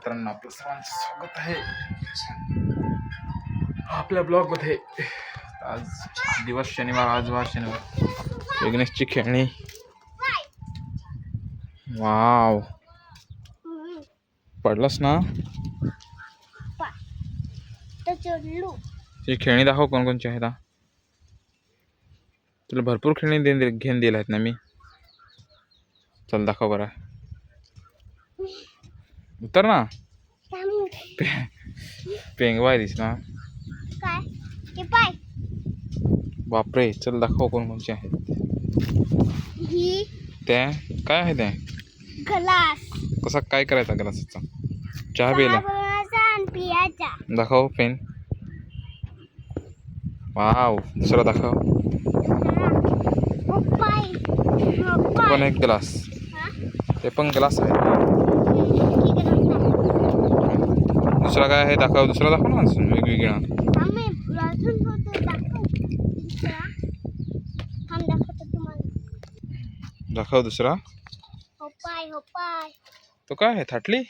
मित्रांनो, आपलं सर्वांचं स्वागत आहे आपल्या ब्लॉगमध्ये. आज दिवस शनिवार, आज वार शनिवार. विघ्नेशची खेळणी. वाव, पडलंस ना? ही खेळणी दाखव कोणकोणची आहेत. तुला भरपूर खेळणी घेऊन दिल्या आहेत ना मी. चल दाखव बरं. उतर ना. पेंगवा दिस ना. बापरे, चल दाखव कोणकोणचे आहेत. त्या काय आहे त्या? ग्लास. कसा काय करायचा ग्लासचा? चहा प्यायला दाखव. पेन. वाव, दुसरा दाखव. पण एक ग्लास. ते पण ग्लास आहे. दुसरा काय आहे दाखव. दुसरा दाखव ना. वेगवेगळा दाखव. दुसरा तो काय आहे? थाटली.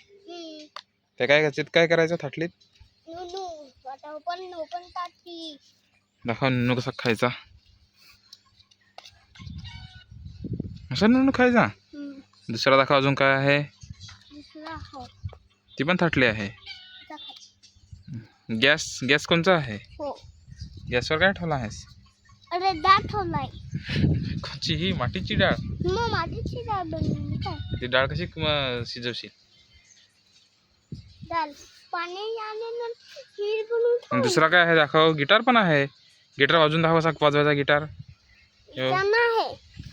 ते काय करायचं थाटलीत? दाखव. नुनू कसा खायचा. असं नुनू खायचा. दुसरा दाखव. अजून काय आहे? ती पण थाटली आहे. गॅस कोणचा आहे? गॅसवर काय ठेवला आहेस? अरे डाळ ठेवलाय. कोणची? ही मातीची डाळ. मातीची डाळ बनवली काय? ती डाळ कशी शिजवशील? डाळ पाणी आणि खीर बनवून. दुसरा काय आहे दाखव. गिटार पण आहे. गिटार वाजून दाखव. कसा वाजवायचा गिटार? आहे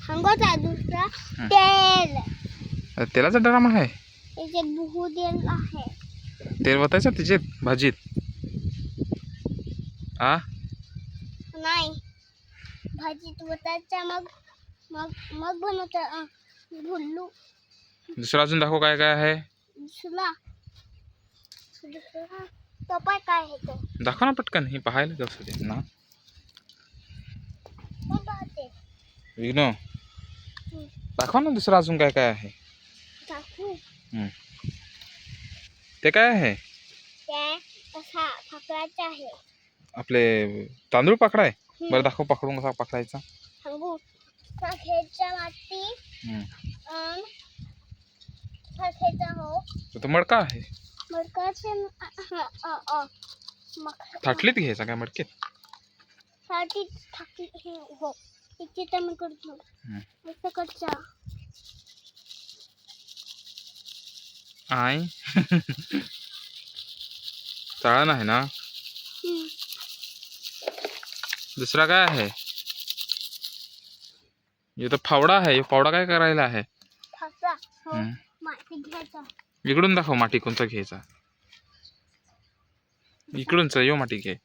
हंगोचा. दुसरा तेल. तेलाचा ड्राम आहे. त्याच्यात बहु तेल आहे. तेल वतायचं त्याच्यात भाजीत? नाही, भाजीत वतायचा. मग मग मग बनवता. भुल्लू. दुसरा अजून दाखव. काय काय आहे? दुसरा तपाय काय आहे तो? दाखव ना पटकन. हे पाहायला कसं दे ना. विघ्नो दाखव ना. दुसरा अजून काय काय आहे? ते काय आहे? आपले तांदूळ पकडाय. बरं दाखव. पकडून कसा पकडायचा? तो मडका आहे. थाटलीत घ्यायचा काय मडकेत? आय चाळण आहे ना. दुसरा काय आहे? तो फावडा आहे. फावडा काय करायला आहे? इकडून दाखव. माती कोणता घ्यायचा? इकडूनच यो माती घे.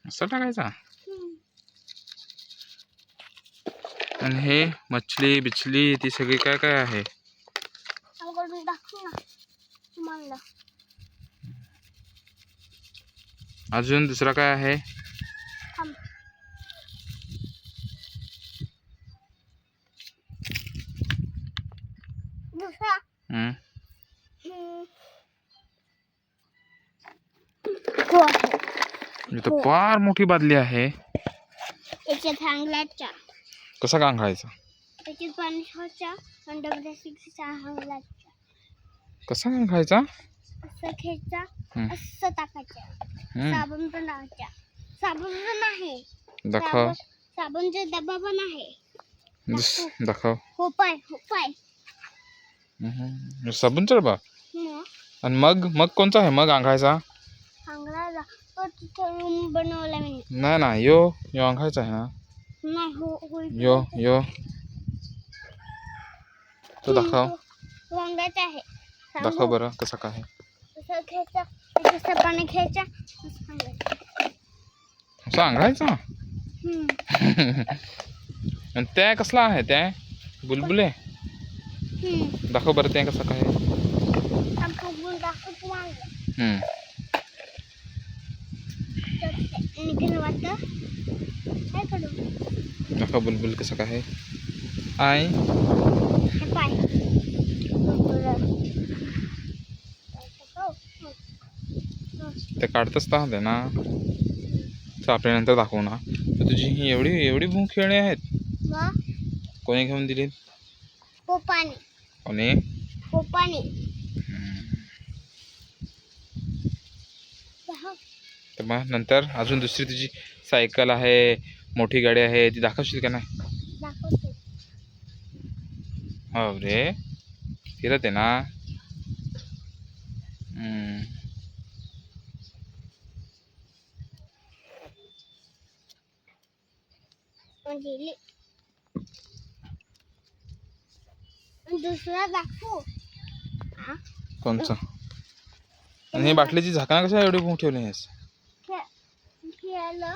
असं टाकायचा. आणि हे मछली बिछली ती सगळी काय काय आहे? अजून दुसरा काय आहे? इथं फार मोठी बादली आहे. कसा गांघायचा? कसा गांघायचा? असं घ्यायचा. असं टाकायचं. साबण पण लावायचा. साबण पण आहे. दाखव. साबणचा डबा पण आहे. दाखव. हो पाय. साबणचा डबा. आणि मग कोणचा आहे? मग अंघायचा बनवला मी. नाही यो अंघायचा आहे ना. यो तो दाखव. वांगायचा आहे. दाखव बरं कसं काय? असं घ्यायचं. पाणी घ्यायचं. असं अंघायचा. आणि त्या कसला आहे? त्या बुलबुले. दाखव बरं त्या कसं काय? दाखव बुलबुल कसं काय आहे. आई हे पाय ते काढतच तर आहे ना. तर आपल्या नंतर दाखवू ना. तर तुझी ही एवढी एवढी भूक खेळणी आहेत. मग कोणी घेऊन दिली. पोपाने कोणी. तर मग नंतर अजून दुसरी तुझी सायकल आहे, मोठी गाडी आहे, ती दाखवशील का नाही. दाखवते. हो रे, फिरत आहे ना. गेली. दुसरा दाखवू. कोणचं. आणि ही बाटलीची झाकणं कशा एवढी भूक ठेवली आहेस. खेळलं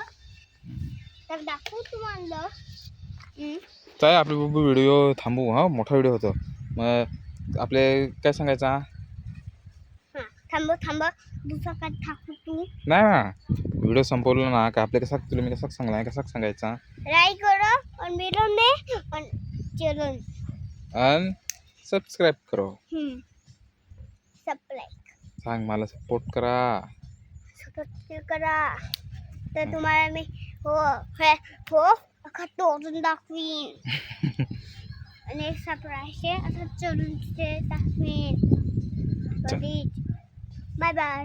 तर दाखवू तुम्हाला. काय आपले व्हिडिओ थांबवू. हा मोठा व्हिडिओ होतो. मग आपले काय सांगायचा. थांब दुसरा काय दाखवू तू. नाही ना, व्हिडिओ संपवला ना का आपले कसा तुला मी कसा सांगला कसा सांगायचा. लाईक करो और मेरे में और चैनल आणि सबस्क्राईब करो. सबस्क्राइब सांग मला सपोर्ट करा. तर तुम्हाला मी हो अख्खा तोडून दाखवीन. आणि सबस्क्राईब असं चढून दाखवीन. Bye bye.